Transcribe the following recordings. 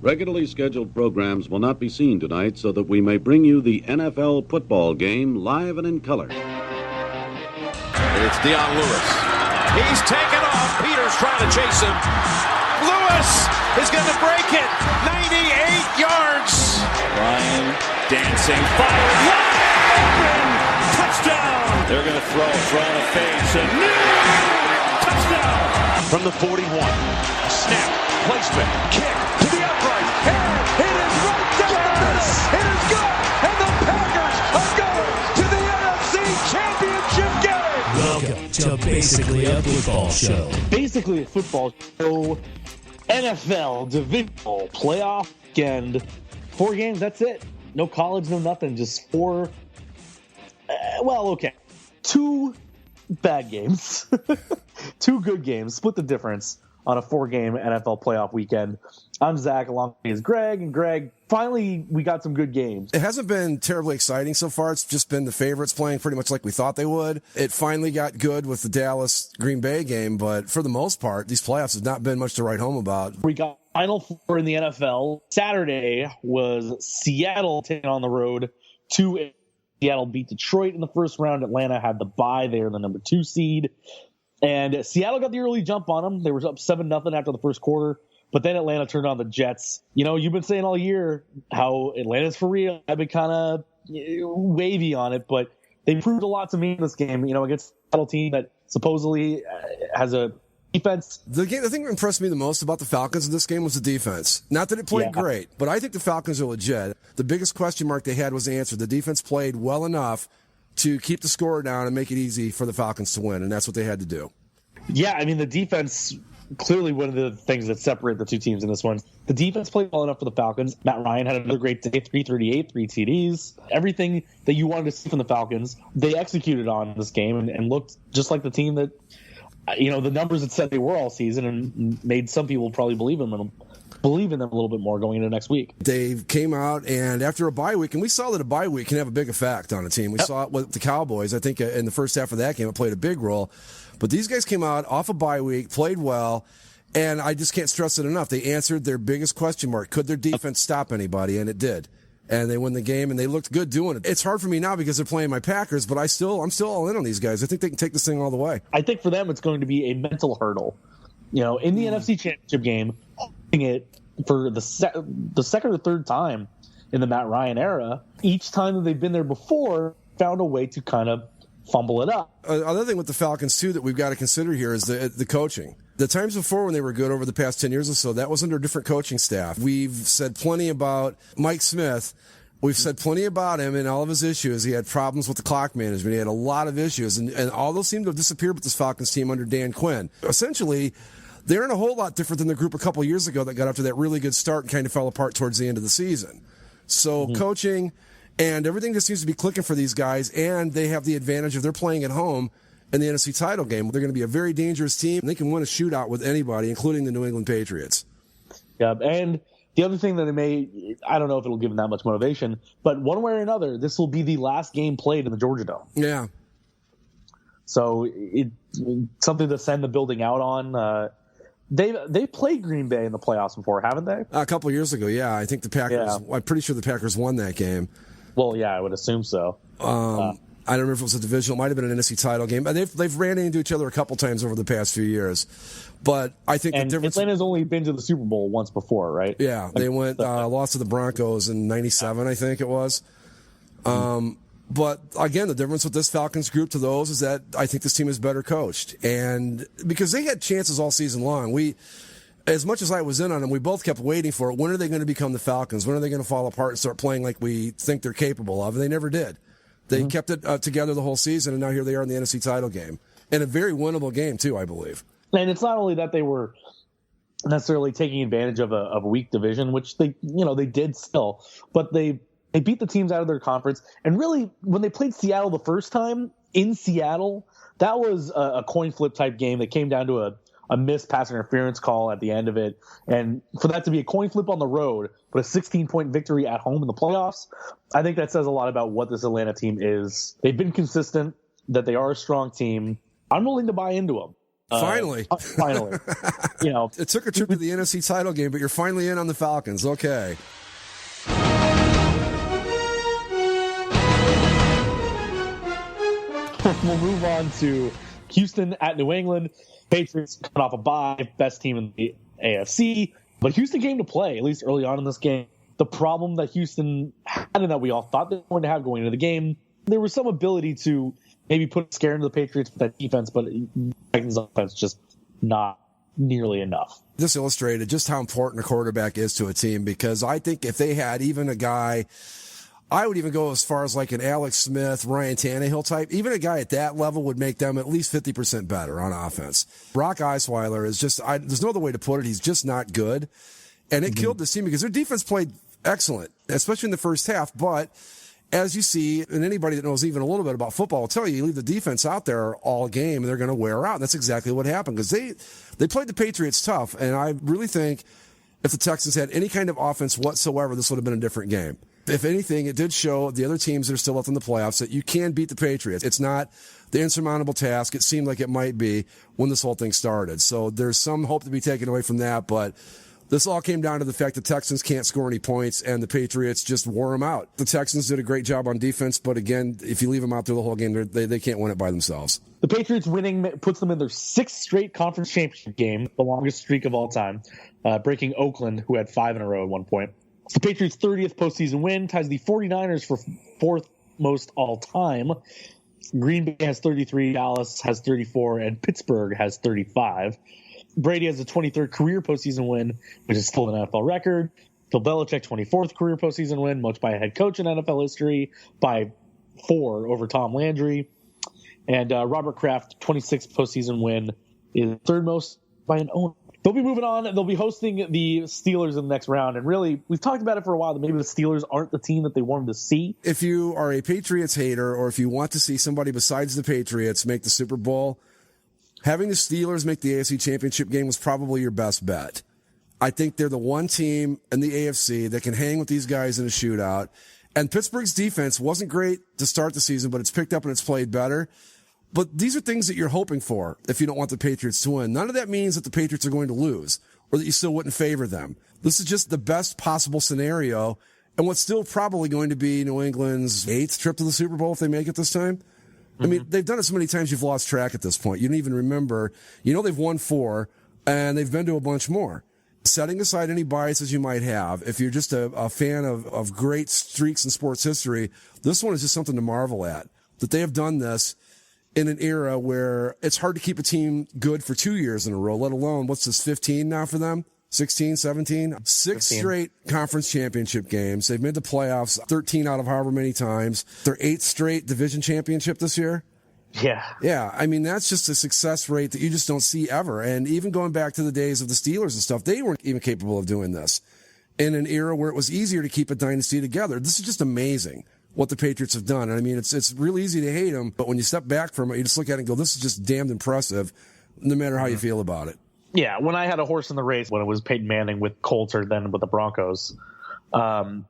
Regularly scheduled programs will not be seen tonight so that we may bring you the NFL football game live and in color. It's Dion Lewis. He's taken off. Peters trying to chase him. Lewis is going to break it. 98 yards. Ryan dancing, fired, wide open, touchdown. They're going to throw on a fade. Touchdown. From the 41. Snap, placement, kick to the upright. And it is right down the middle. It is good. And the Packers are going to the NFC Championship game. Welcome to Basically a Football Show. Basically a Football Show. NFL Divisional Playoff weekend. 4 games, that's it. No college, no nothing. Just 4. Okay. 2 bad games. 2 good games. Split the difference on a 4-game NFL playoff weekend. I'm Zach, along with Greg. And Greg, finally, we got some good games. It hasn't been terribly exciting so far. It's just been the favorites playing pretty much like we thought they would. It finally got good with the Dallas-Green Bay game, but for the most part, these playoffs have not been much to write home about. We got Final 4 in the NFL. Saturday was Seattle taking on the road to Seattle beat Detroit in the first round. Atlanta had the bye. They were the number 2 seed. And Seattle got the early jump on them. They were up 7-0 after the first quarter. But then Atlanta turned on the Jets. You know, you've been saying all year how Atlanta's for real. I've been kind of wavy on it, but they proved a lot to me in this game, you know, against a Seattle team that supposedly has a defense. The thing that impressed me the most about the Falcons in this game was the defense. Not that it played great, but I think the Falcons are legit. The biggest question mark they had was answered. The defense played well enough to keep the score down and make it easy for the Falcons to win, and that's what they had to do. Yeah, I mean, the defense, clearly one of the things that separate the two teams in this one. The defense played well enough for the Falcons. Matt Ryan had another great day, 338, 3 TDs. Everything that you wanted to see from the Falcons, they executed on this game and looked just like the team that, you know, the numbers that said they were all season and made some people probably believe in them a little bit more going into next week. They came out, and after a bye week, and we saw that a bye week can have a big effect on a team. We saw it with the Cowboys. I think in the first half of that game, it played a big role. But these guys came out off a bye week, played well, and I just can't stress it enough. They answered their biggest question mark. Could their defense stop anybody? And it did. And they won the game, and they looked good doing it. It's hard for me now because they're playing my Packers, but I'm still all in on these guys. I think they can take this thing all the way. I think for them it's going to be a mental hurdle. You know, in the NFC Championship game, holding it for the second or third time in the Matt Ryan era, each time that they've been there before, found a way to kind of fumble it up. Another thing with the Falcons, too, that we've got to consider here is the coaching. The times before when they were good over the past 10 years or so, that was under a different coaching staff. We've said plenty about Mike Smith. We've said plenty about him and all of his issues. He had problems with the clock management. He had a lot of issues, and all those seem to have disappeared with this Falcons team under Dan Quinn. Essentially, they're in a whole lot different than the group a couple of years ago that got off to that really good start and kind of fell apart towards the end of the season. So coaching and everything just seems to be clicking for these guys, and they have the advantage of they're playing at home in the NFC title game. They're going to be a very dangerous team. They can win a shootout with anybody, including the New England Patriots. Yeah, and the other thing that I don't know if it'll give them that much motivation, but one way or another, this will be the last game played in the Georgia Dome. Yeah. So it's something to send the building out on. They played Green Bay in the playoffs before, haven't they? A couple of years ago, yeah. I think the Packers. Yeah. I'm pretty sure the Packers won that game. Well, yeah, I would assume so. I don't remember if it was a divisional. It might have been an NFC title game. They've ran into each other a couple times over the past few years. But I think the difference. Atlanta's only been to the Super Bowl once before, right? Yeah, they went lost to the Broncos in '97, I think it was. But again, the difference with this Falcons group to those is that I think this team is better coached, and because they had chances all season long, as much as I was in on them, we both kept waiting for it. When are they going to become the Falcons? When are they going to fall apart and start playing like we think they're capable of? And they never did. They kept it together the whole season, and now here they are in the NFC title game. And a very winnable game, too, I believe. And it's not only that they were necessarily taking advantage of a weak division, which they did still, but they beat the teams out of their conference. And really, when they played Seattle the first time in Seattle, that was a coin flip type game that came down to a missed pass interference call at the end of it. And for that to be a coin flip on the road, but a 16-point victory at home in the playoffs, I think that says a lot about what this Atlanta team is. They've been consistent, that they are a strong team. I'm willing to buy into them. Finally. Finally. It took a trip to the NFC title game, but you're finally in on the Falcons. Okay. We'll move on to Houston at New England. Patriots coming off a bye, best team in the AFC. But Houston came to play, at least early on in this game. The problem that Houston had and that we all thought they were going to have going into the game, there was some ability to maybe put a scare into the Patriots with that defense, but Titans' offense just not nearly enough. This illustrated just how important a quarterback is to a team, because I think if they had even a guy, I would even go as far as like an Alex Smith, Ryan Tannehill type, even a guy at that level would make them at least 50% better on offense. Brock Osweiler is just, there's no other way to put it. He's just not good. And it killed this team because their defense played excellent, especially in the first half. But as you see, and anybody that knows even a little bit about football will tell you, you leave the defense out there all game and they're going to wear out. That's exactly what happened, because they played the Patriots tough. And I really think if the Texans had any kind of offense whatsoever, this would have been a different game. If anything, it did show the other teams that are still left in the playoffs that you can beat the Patriots. It's not the insurmountable task. It seemed like it might be when this whole thing started. So there's some hope to be taken away from that, but this all came down to the fact the Texans can't score any points, and the Patriots just wore them out. The Texans did a great job on defense, but again, if you leave them out there the whole game, they can't win it by themselves. The Patriots winning puts them in their 6th straight conference championship game, the longest streak of all time, breaking Oakland, who had 5 in a row at one point. It's the Patriots' 30th postseason win, ties the 49ers for 4th most all time. Green Bay has 33, Dallas has 34, and Pittsburgh has 35. Brady has a 23rd career postseason win, which is still an NFL record. Bill Belichick, 24th career postseason win, most by a head coach in NFL history, by 4 over Tom Landry. And Robert Kraft, 26th postseason win, is 3rd most by an owner. They'll be moving on. They'll be hosting the Steelers in the next round. And really, we've talked about it for a while that maybe the Steelers aren't the team that they wanted to see. If you are a Patriots hater, or if you want to see somebody besides the Patriots make the Super Bowl, having the Steelers make the AFC Championship game was probably your best bet. I think they're the one team in the AFC that can hang with these guys in a shootout. And Pittsburgh's defense wasn't great to start the season, but it's picked up and it's played better. But these are things that you're hoping for if you don't want the Patriots to win. None of that means that the Patriots are going to lose or that you still wouldn't favor them. This is just the best possible scenario, and what's still probably going to be New England's 8th trip to the Super Bowl if they make it this time. Mm-hmm. I mean, they've done it so many times you've lost track at this point. You don't even remember. You know they've won 4, and they've been to a bunch more. Setting aside any biases you might have, if you're just a fan of great streaks in sports history, this one is just something to marvel at. That they have done this in an era where it's hard to keep a team good for 2 years in a row, let alone, what's this, 15 now for them? 16, 17? 6 straight conference championship games. They've made the playoffs 13 out of however many times. Their 8th straight division championship this year. Yeah. Yeah. I mean, that's just a success rate that you just don't see ever. And even going back to the days of the Steelers and stuff, they weren't even capable of doing this in an era where it was easier to keep a dynasty together. This is just amazing what the Patriots have done. And I mean, it's real easy to hate them, but when you step back from it, you just look at it and go, this is just damned impressive, no matter how you feel about it. Yeah, when I had a horse in the race, when it was Peyton Manning with Colts or then with the Broncos, I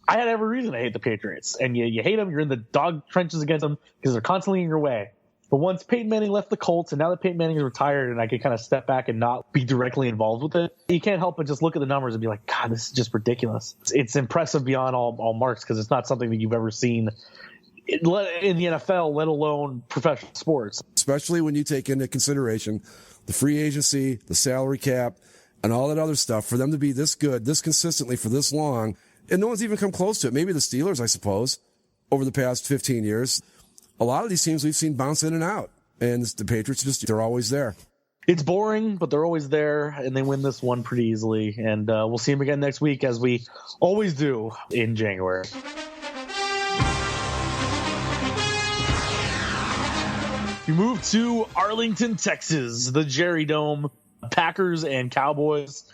had every reason to hate the Patriots. And you hate them, you're in the dog trenches against them because they're constantly in your way. But once Peyton Manning left the Colts, and now that Peyton Manning is retired and I can kind of step back and not be directly involved with it, you can't help but just look at the numbers and be like, God, this is just ridiculous. It's impressive beyond all marks because it's not something that you've ever seen in the NFL, let alone professional sports. Especially when you take into consideration the free agency, the salary cap, and all that other stuff. For them to be this good, this consistently for this long, and no one's even come close to it. Maybe the Steelers, I suppose, over the past 15 years. A lot of these teams we've seen bounce in and out, and the Patriots they're always there. It's boring, but they're always there, and they win this one pretty easily. And we'll see them again next week, as we always do in January. We move to Arlington, Texas, the Jerry Dome, Packers and Cowboys.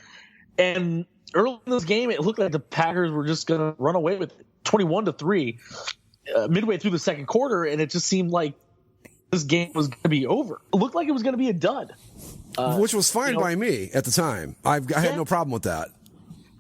And early in this game, it looked like the Packers were just going to run away with it, 21-3. Midway through the second quarter, and it just seemed like this game was going to be over. It looked like it was going to be a dud. Which was fine by me at the time. I had no problem with that.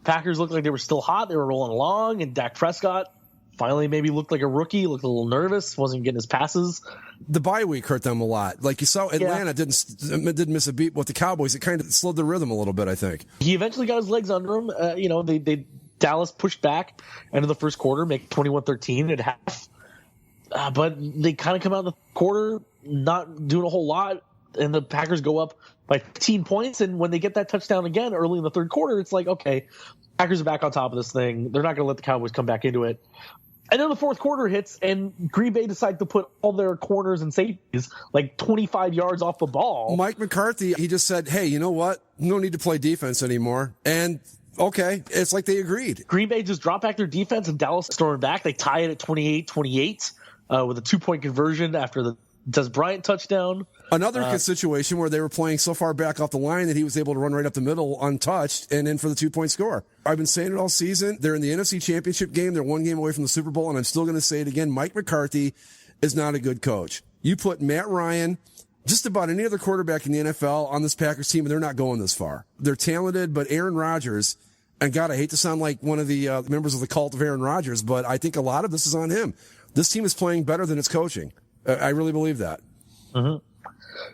Packers looked like they were still hot. They were rolling along, and Dak Prescott finally maybe looked like a rookie, looked a little nervous, wasn't getting his passes. The bye week hurt them a lot. Like you saw, Atlanta didn't miss a beat with the Cowboys. It kind of slowed the rhythm a little bit, I think. He eventually got his legs under him. Dallas pushed back end of the first quarter, make 21-13 at half. But they kind of come out of the quarter not doing a whole lot, and the Packers go up by 15 points. And when they get that touchdown again early in the third quarter, it's like, okay, Packers are back on top of this thing. They're not going to let the Cowboys come back into it. And then the fourth quarter hits, and Green Bay decide to put all their corners and safeties like 25 yards off the ball. Mike McCarthy, he just said, hey, you know what? No need to play defense anymore. And okay, it's like they agreed. Green Bay just dropped back their defense, and Dallas stormed back. They tie it at 28-28 with a 2-point conversion after the Des Bryant touchdown. Another situation where they were playing so far back off the line that he was able to run right up the middle untouched and in for the 2-point score. I've been saying it all season. They're in the NFC Championship game. They're one game away from the Super Bowl, and I'm still going to say it again. Mike McCarthy is not a good coach. You put Matt Ryan, just about any other quarterback in the NFL on this Packers team, and they're not going this far. They're talented, but Aaron Rodgers, and God, I hate to sound like one of the members of the cult of Aaron Rodgers, but I think a lot of this is on him. This team is playing better than its coaching. I really believe that. Mm-hmm.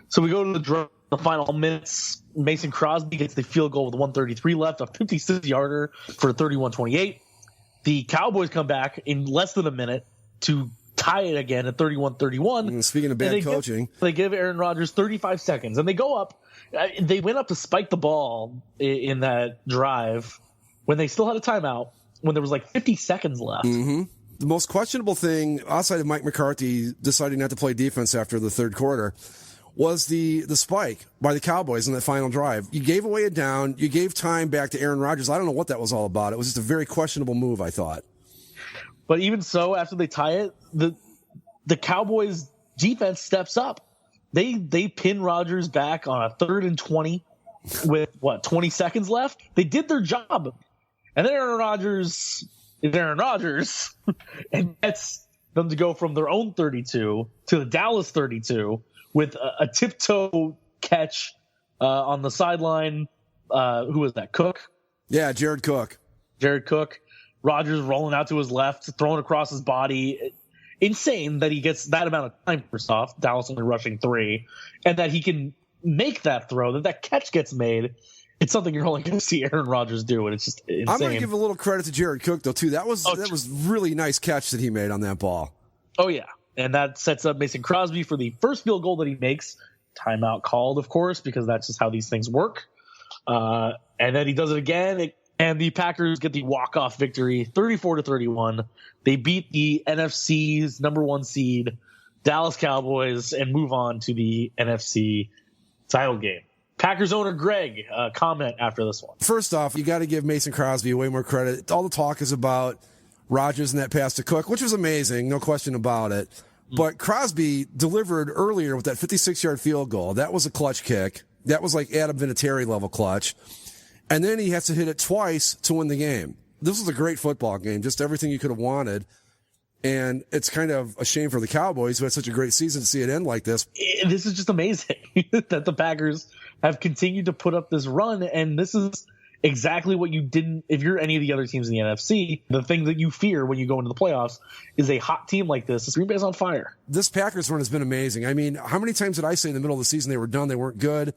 So we go to the final minutes. Mason Crosby gets the field goal with 1:33 left, a 56-yarder for 31-28. The Cowboys come back in less than a minute to tie it again at 31-31. Speaking of bad coaching. They give Aaron Rodgers 35 seconds, and they go up. They went up to spike the ball in that drive when they still had a timeout, when there was like 50 seconds left. Mm-hmm. The most questionable thing, outside of Mike McCarthy deciding not to play defense after the third quarter, was the spike by the Cowboys in that final drive. You gave away a down. You gave time back to Aaron Rodgers. I don't know what that was all about. It was just a very questionable move, I thought. But even so, after they tie it, the Cowboys defense steps up. They pin Rodgers back on a 3rd and 20 with 20 seconds left. They did their job. And then Aaron Rodgers and gets them to go from their own 32 to the Dallas 32 with a tiptoe catch on the sideline. Who was that? Cook? Yeah, Jared Cook. Rodgers rolling out to his left, throwing across his body. Insane that he gets that amount of time, first off. Dallas only rushing 3. And that he can make that throw, that catch gets made. It's something you're only going to see Aaron Rodgers do, and it's just insane. I'm going to give a little credit to Jared Cook, though, too. That was really nice catch that he made on that ball. Oh, yeah. And that sets up Mason Crosby for the first field goal that he makes. Timeout called, of course, because that's just how these things work. And then he does it again, and the Packers get the walk-off victory, 34-31. They beat the NFC's number 1 seed, Dallas Cowboys, and move on to the NFC title game. Packers owner Greg, comment after this one. First off, you got to give Mason Crosby way more credit. All the talk is about Rodgers and that pass to Cook, which was amazing, no question about it. But Crosby delivered earlier with that 56-yard field goal. That was a clutch kick. That was like Adam Vinatieri level clutch. And then he has to hit it twice to win the game. This was a great football game, just everything you could have wanted. And it's kind of a shame for the Cowboys who had such a great season to see it end like this. This is just amazing that the Packers have continued to put up this run, and this is exactly what you didn't. If you're any of the other teams in the NFC, the thing that you fear when you go into the playoffs is a hot team like this. Green Bay's on fire. This Packers run has been amazing. I mean, how many times did I say in the middle of the season they were done, they weren't good,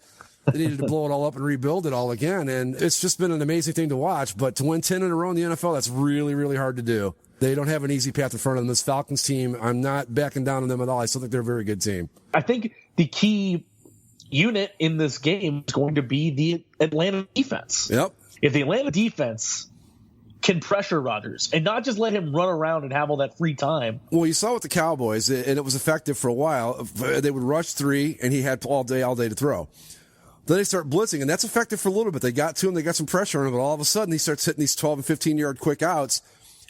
they needed to blow it all up and rebuild it all again, and it's just been an amazing thing to watch. But to win 10 in a row in the NFL, that's really, really hard to do. They don't have an easy path in front of them. This Falcons team, I'm not backing down on them at all. I still think they're a very good team. I think the key unit in this game is going to be the Atlanta defense. Yep. If the Atlanta defense can pressure Rodgers and not just let him run around and have all that free time. Well, you saw with the Cowboys, and it was effective for a while. They would rush 3, and he had all day to throw. Then they start blitzing, and that's effective for a little bit. They got to him, they got some pressure on him, but all of a sudden he starts hitting these 12 and 15-yard quick outs,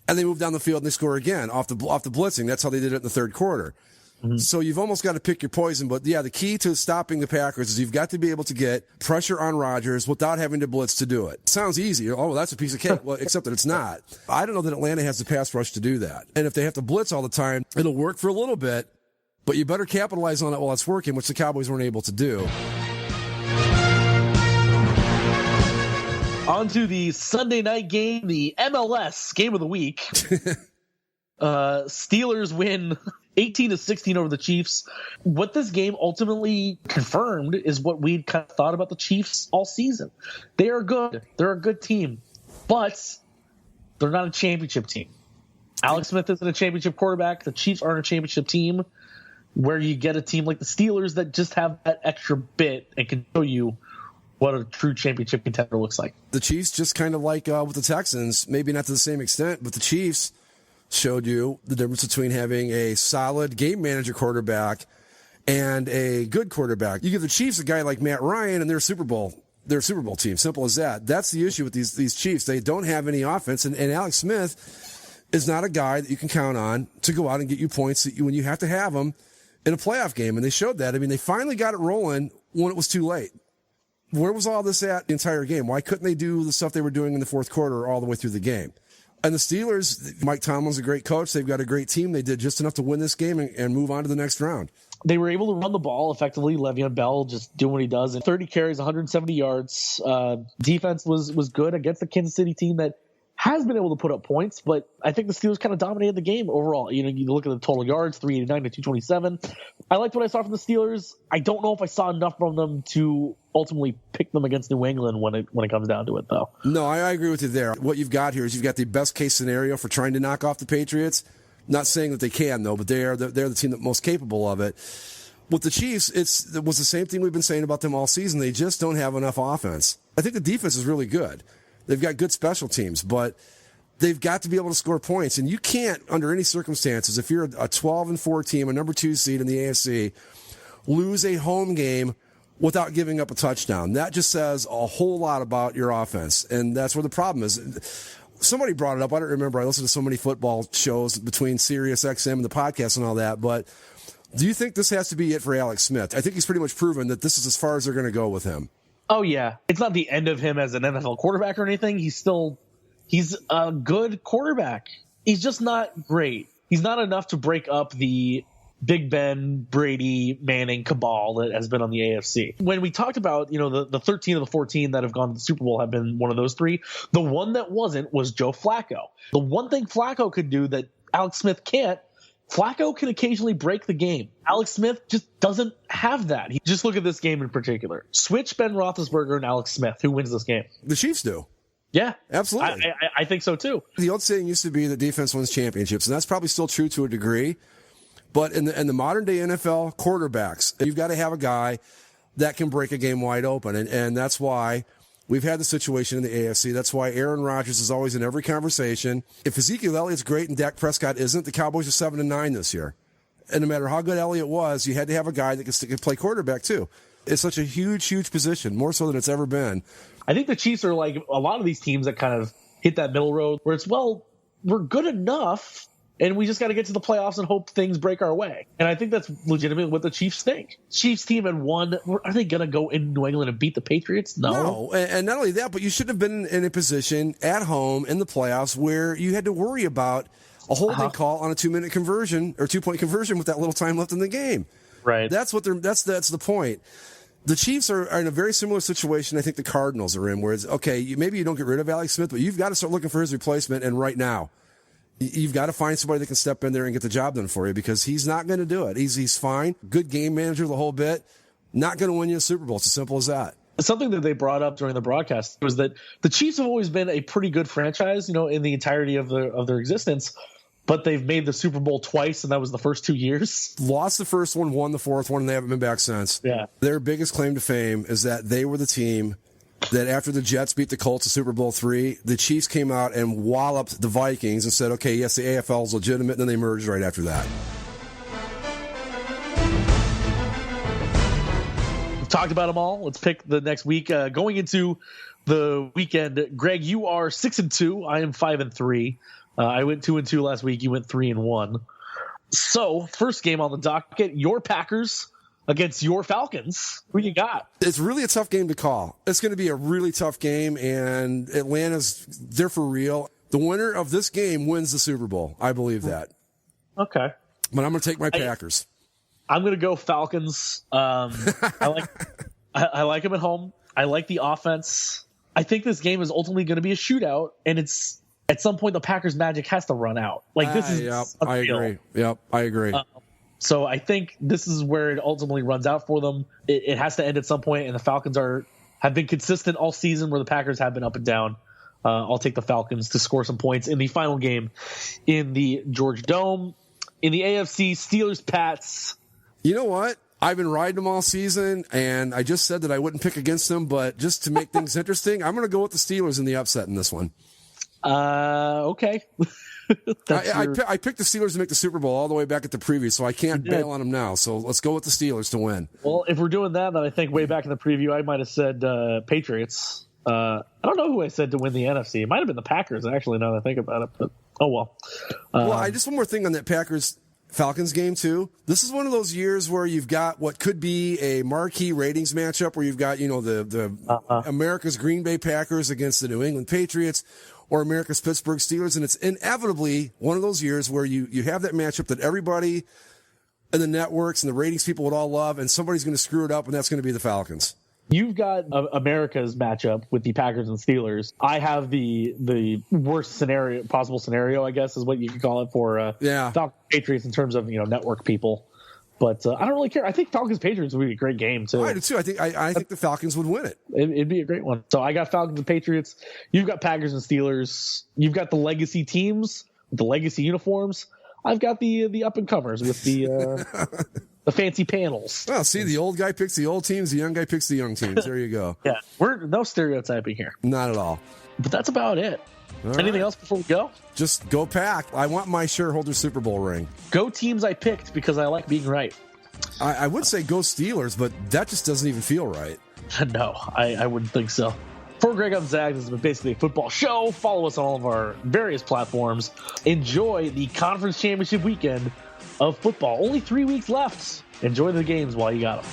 and they move down the field and they score again off the blitzing. That's how they did it in the third quarter. Mm-hmm. So you've almost got to pick your poison. But, yeah, the key to stopping the Packers is you've got to be able to get pressure on Rodgers without having to blitz to do it. Sounds easy. Oh, well, that's a piece of cake. Well, except that it's not. I don't know that Atlanta has the pass rush to do that. And if they have to blitz all the time, it'll work for a little bit, but you better capitalize on it while it's working, which the Cowboys weren't able to do. On to the Sunday night game, the MLS game of the week. Steelers win 18-16 over the Chiefs. What this game ultimately confirmed is what we'd kind of thought about the Chiefs all season. They are good. They're a good team, but they're not a championship team. Alex Smith isn't a championship quarterback. The Chiefs aren't a championship team, where you get a team like the Steelers that just have that extra bit and can show you what a true championship contender looks like. The Chiefs, just kind of like with the Texans, maybe not to the same extent, but the Chiefs showed you the difference between having a solid game manager quarterback and a good quarterback. You give the Chiefs a guy like Matt Ryan, and they're a Super Bowl team. Simple as that. That's the issue with these Chiefs. They don't have any offense, and Alex Smith is not a guy that you can count on to go out and get you points when you have to have them in a playoff game, and they showed that. I mean, they finally got it rolling when it was too late. Where was all this at the entire game? Why couldn't they do the stuff they were doing in the fourth quarter all the way through the game? And the Steelers, Mike Tomlin's a great coach. They've got a great team. They did just enough to win this game and move on to the next round. They were able to run the ball effectively. Le'Veon Bell just doing what he does. And 30 carries, 170 yards. Defense was good against the Kansas City team that has been able to put up points, but I think the Steelers kind of dominated the game overall. You look at the total yards, 389 to 227. I liked what I saw from the Steelers. I don't know if I saw enough from them to ultimately pick them against New England when it comes down to it, though. No, I agree with you there. What you've got here is you've got the best case scenario for trying to knock off the Patriots. Not saying that they can, though, but they're the team that's most capable of it. With the Chiefs, it was the same thing we've been saying about them all season. They just don't have enough offense. I think the defense is really good. They've got good special teams, but they've got to be able to score points. And you can't, under any circumstances, if you're a 12-4 team, a number 2 seed in the AFC, lose a home game without giving up a touchdown. That just says a whole lot about your offense. And that's where the problem is. Somebody brought it up. I don't remember. I listen to so many football shows between Sirius XM and the podcast and all that. But do you think this has to be it for Alex Smith? I think he's pretty much proven that this is as far as they're going to go with him. Oh, yeah. It's not the end of him as an NFL quarterback or anything. He's a good quarterback. He's just not great. He's not enough to break up the Big Ben, Brady, Manning cabal that has been on the AFC. When we talked about, the 13 of the 14 that have gone to the Super Bowl have been one of those three. The one that wasn't was Joe Flacco. The one thing Flacco could do that Alex Smith can't, Flacco can occasionally break the game. Alex Smith just doesn't have that. Just look at this game in particular. Switch Ben Roethlisberger and Alex Smith. Who wins this game? The Chiefs do. Yeah, absolutely. I think so too. The old saying used to be that defense wins championships, and that's probably still true to a degree. But in the modern day NFL quarterbacks, you've got to have a guy that can break a game wide open, and that's why we've had the situation in the AFC. That's why Aaron Rodgers is always in every conversation. If Ezekiel Elliott's great and Dak Prescott isn't, the Cowboys are 7-9 this year. And no matter how good Elliott was, you had to have a guy that could play quarterback too. It's such a huge, huge position, more so than it's ever been. I think the Chiefs are like a lot of these teams that kind of hit that middle road where it's, well, we're good enough and we just got to get to the playoffs and hope things break our way. And I think that's legitimately what the Chiefs think. Chiefs team had won. Are they going to go in New England and beat the Patriots? No. And not only that, but you shouldn't have been in a position at home in the playoffs where you had to worry about a holding call on a 2-minute conversion or 2-point conversion with that little time left in the game. Right. That's the point. The Chiefs are in a very similar situation I think the Cardinals are in, where it's, okay, maybe you don't get rid of Alex Smith, but you've got to start looking for his replacement, and right now. You've got to find somebody that can step in there and get the job done for you, because he's not going to do it. He's fine, good game manager the whole bit, not going to win you a Super Bowl. It's as simple as that. Something that they brought up during the broadcast was that the Chiefs have always been a pretty good franchise, in the entirety of their existence, but they've made the Super Bowl twice, and that was the first 2 years. Lost the first one, won the fourth one, and they haven't been back since. Yeah. Their biggest claim to fame is that they were the team that after the Jets beat the Colts in Super Bowl III, the Chiefs came out and walloped the Vikings and said, okay, yes, the AFL is legitimate, and then they merged right after that. We've talked about them all. Let's pick the next week. Going into the weekend, Greg, you are 6-2. I am 5-3. I went 2-2 last week. You went 3-1. So, first game on the docket, your Packers against your Falcons. Who you got? It's really a tough game to call. It's going to be a really tough game, and Atlanta's there for real. The winner of this game wins the Super Bowl. I believe that. Okay. But I'm going to take my Packers. I'm going to go Falcons. I like them at home. I like the offense. I think this game is ultimately going to be a shootout, and it's at some point the Packers' magic has to run out. Like this is Yep, I agree. Yep, I agree. So I think this is where it ultimately runs out for them. It has to end at some point, and the Falcons have been consistent all season where the Packers have been up and down. I'll take the Falcons to score some points in the final game in the Georgia Dome. In the AFC, Steelers, Pats. You know what? I've been riding them all season, and I just said that I wouldn't pick against them, but just to make things interesting, I'm going to go with the Steelers in the upset in this one. Okay. I picked the Steelers to make the Super Bowl all the way back at the preview, so I can't bail on them now. So let's go with the Steelers to win. Well, if we're doing that, then I think way back in the preview, I might have said Patriots. I don't know who I said to win the NFC. It might have been the Packers, actually, now that I think about it. But oh well. Well, just one more thing on that Packers-Falcons game, too. This is one of those years where you've got what could be a marquee ratings matchup where you've got, the America's Green Bay Packers against the New England Patriots or America's Pittsburgh Steelers. And it's inevitably one of those years where you have that matchup that everybody in the networks and the ratings people would all love, and somebody's going to screw it up, and that's going to be the Falcons. You've got America's matchup with the Packers and Steelers. I have the worst possible scenario, I guess, is what you could call it for Falcons Patriots in terms of network people. But I don't really care. I think Falcons Patriots would be a great game too. I do too. I think the Falcons would win it. It'd be a great one. So I got Falcons and Patriots. You've got Packers and Steelers. You've got the legacy teams with the legacy uniforms. I've got the up and comers with the the fancy panels. Well, see, the old guy picks the old teams, the young guy picks the young teams. There you go. Yeah, we're no stereotyping here. Not at all. But that's about it. Anything else before we go? Just go Pack. I want my shareholder Super Bowl ring. Go teams I picked because I like being right. I would say go Steelers, but that just doesn't even feel right. No, I wouldn't think so. For Greg, I'm Zach. This has been basically a football show. Follow us on all of our various platforms. Enjoy the conference championship weekend of football. Only 3 weeks left. Enjoy the games while you got them.